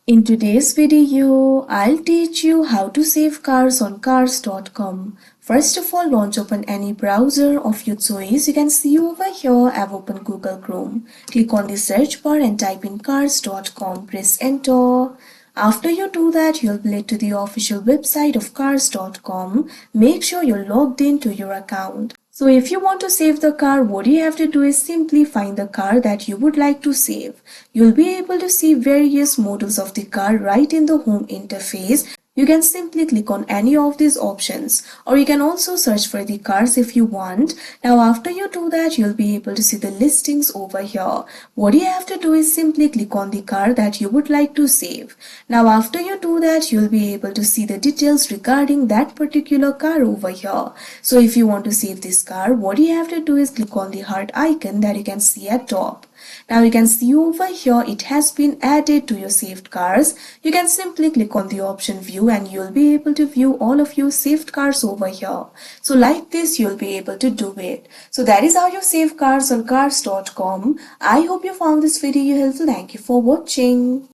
In today's video, I'll teach you how to save cars on cars.com. First of all, launch open any browser of your choice. You can see over here I've opened Google Chrome. Click on the search bar and type in cars.com. Press enter. After you do that, you'll be led to the official website of cars.com. Make sure you're logged into your account. So if you want to save the car, what you have to do is simply find the car that you would like to save. You'll be able to see various models of the car right in the home interface. You can simply click on any of these options, or you can also search for the cars if you want. Now after you do that, you'll be able to see the listings over here. What you have to do is simply click on the car that you would like to save. Now after you do that, you'll be able to see the details regarding that particular car over here. So if you want to save this car, what you have to do is click on the heart icon that you can see at top. Now you can see over here it has been added to your saved cars. You can simply click on the option view and you'll be able to view all of your saved cars over here. So like this you'll be able to do it. So that is how you save cars on cars.com. I hope you found this video helpful. Thank you for watching.